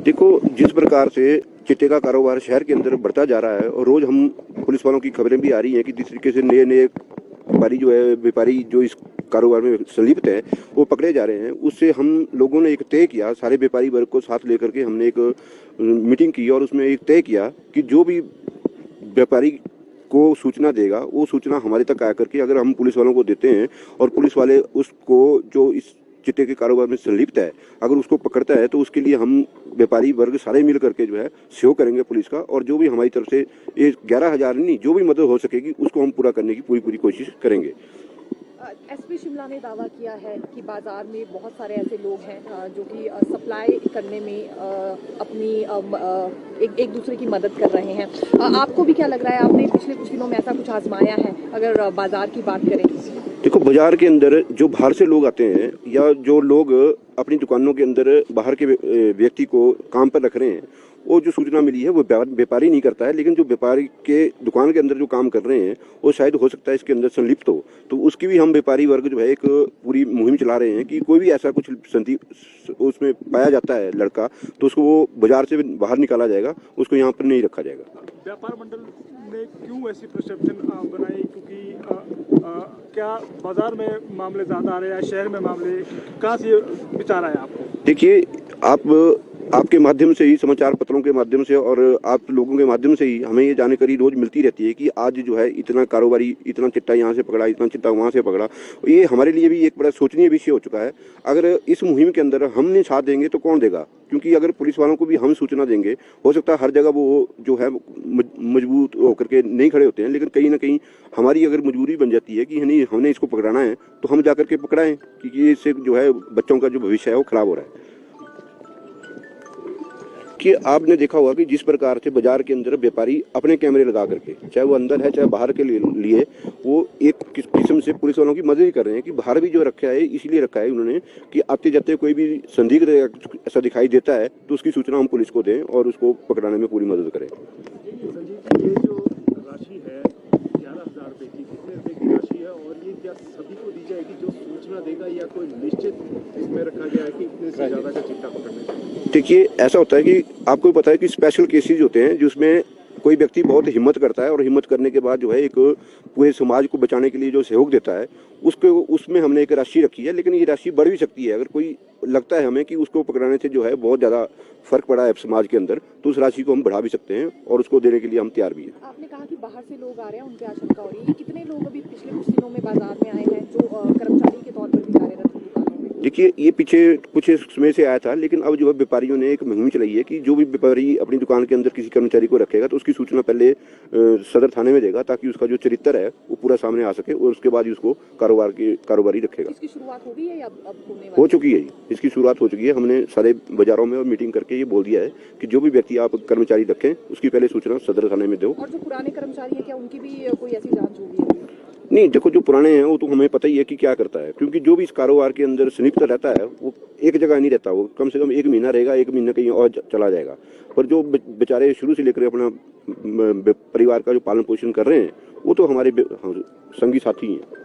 देखो, जिस प्रकार से चिट्टे का कारोबार शहर के अंदर बढ़ता जा रहा है और रोज हम पुलिस वालों की खबरें भी आ रही हैं कि जिस तरीके से नए नए व्यापारी जो इस कारोबार में संलिप्त है वो पकड़े जा रहे हैं, उससे हम लोगों ने एक तय किया, सारे व्यापारी वर्ग को साथ लेकर के हमने एक मीटिंग की और उसमें एक तय किया कि जो भी व्यापारी को सूचना देगा वो सूचना हमारे तक आया करके अगर हम पुलिस वालों को देते हैं और पुलिस वाले उसको जो इस चिट्टे के कारोबार में संलिप्त है अगर उसको पकड़ता है तो उसके लिए हम व्यापारी वर्ग सारे मिल करके जो है सहयोग करेंगे पुलिस का, और जो भी हमारी तरफ से ये 11,000 नहीं जो भी मदद हो सकेगी उसको हम पूरा करने की पूरी कोशिश करेंगे। एसपी शिमला ने दावा किया है कि बाजार में बहुत सारे ऐसे लोग हैं जो कि सप्लाई करने में अपनी एक दूसरे की मदद कर रहे हैं। आपको भी क्या लग रहा है, आपने पिछले कुछ दिनों में ऐसा कुछ आजमाया है? अगर बाजार की बात करें, देखो, बाजार के अंदर जो बाहर से लोग आते हैं या जो लोग अपनी दुकानों के अंदर बाहर के व्यक्ति को काम पर रख रहे हैं, वो जो सूचना मिली है वो व्यापारी नहीं करता है, लेकिन जो व्यापारी के दुकान के अंदर जो काम कर रहे हैं वो शायद हो सकता है इसके अंदर संलिप्त हो, तो उसकी भी हम व्यापारी वर्ग जो है एक पूरी मुहिम चला रहे हैं कि कोई भी ऐसा कुछ उसमें पाया जाता है लड़का तो उसको वो बाजार से बाहर निकाला जाएगा, उसको यहाँ पर नहीं रखा जाएगा। व्यापार मंडल ने क्यों ऐसी परसेप्शन बनाई, क्योंकि क्या बाजार में मामले ज़्यादा आ रहे हैं, शहर में मामले, कहाँ से विचार आया आपको? देखिए, आपके माध्यम से ही, समाचार पत्रों के माध्यम से और आप लोगों के माध्यम से ही हमें ये जानकारी रोज मिलती रहती है कि आज जो है इतना कारोबारी, इतना चिट्टा यहाँ से पकड़ा, इतना चिट्टा वहाँ से पकड़ा। ये हमारे लिए भी एक बड़ा सोचनीय विषय हो चुका है। अगर इस मुहिम के अंदर हम नहीं साथ देंगे तो कौन देगा, क्योंकि अगर पुलिस वालों को भी हम सूचना देंगे, हो सकता है हर जगह वो जो है मजबूत होकर के नहीं खड़े होते हैं, लेकिन कहीं ना कहीं हमारी अगर मजबूरी बन जाती है कि नहीं हमने इसको पकड़ाना है तो हम जाकर के पकड़ाएं, क्योंकि इससे जो है बच्चों का जो भविष्य है वो खराब हो रहा है। कि आपने देखा होगा कि जिस प्रकार से बाजार के अंदर व्यापारी अपने कैमरे लगा करके, चाहे वो अंदर है चाहे बाहर के लिए वो एक किस्म से पुलिस वालों की मदद ही कर रहे हैं कि बाहर भी जो रखा है इसलिए रखा है उन्होंने कि आते जाते कोई भी संदिग्ध ऐसा दिखाई देता है तो उसकी सूचना हम पुलिस को दें और उसको पकड़ाने में पूरी मदद करें। संजीव जी, ये जो राशि है 11,000 रुपए की, कितने रुपए की राशि है और ये क्या सभी को दी जाएगी जो सूचना देगा, या कोई निश्चित इसमें रखा गया है कि इतने से ज्यादा का चिट्टा पकड़ने का? देखिए, ऐसा होता है कि आपको पता है कि स्पेशल केसेस होते हैं जिसमें कोई व्यक्ति बहुत हिम्मत करता है और हिम्मत करने के बाद जो है एक पूरे समाज को बचाने के लिए जो सहयोग देता है उसमें हमने एक राशि रखी है, लेकिन ये राशि बढ़ भी सकती है। अगर कोई लगता है हमें कि उसको पकड़ाने से जो है बहुत ज़्यादा फर्क पड़ा है समाज के अंदर, तो उस राशि को हम बढ़ा भी सकते हैं और उसको देने के लिए हम तैयार भी हैं। आपने कहा कि बाहर से लोग आ रहे हैं, उनकी आशंका हो रही है, कितने लोग अभी पिछले कुछ दिनों में बाजार में आए हैं जो कर्मचारी के तौर पर भी कार्यरत हैं दुकानों में? देखिए, ये पीछे कुछ समय से आया था, लेकिन अब जो है व्यापारियों ने एक मुहिम चलाई है कि जो भी व्यापारी अपनी दुकान के अंदर किसी कर्मचारी को रखेगा तो उसकी सूचना पहले सदर थाने में देगा ताकि उसका जो चरित्र है वो पूरा सामने आ सके और उसके बाद ही उसको कारोबारी रखेगा। इसकी शुरुआत हो गई है या अब होने वाली? हो चुकी है, इसकी शुरुआत हो चुकी है। हमने सारे बाजारों में और मीटिंग करके ये बोल दिया है कि जो भी व्यक्ति आप कर्मचारी रखें उसकी पहले सूचना सदर थाने में दो। और जो पुराने कर्मचारी हैं क्या उनकी भी कोई ऐसी जांच होगी? नहीं, देखो, जो पुराने हैं वो तो हमें पता ही है कि क्या करता है, क्योंकि जो भी इस कारोबार के अंदर संलिप्त रहता है वो एक जगह नहीं रहता, वो कम से कम 1 महीना रहेगा, 1 महीना कहीं और चला जाएगा। पर जो बेचारे शुरू से लेकर अपना परिवार का जो पालन पोषण कर रहे हैं वो तो हमारे संगी साथी हैं।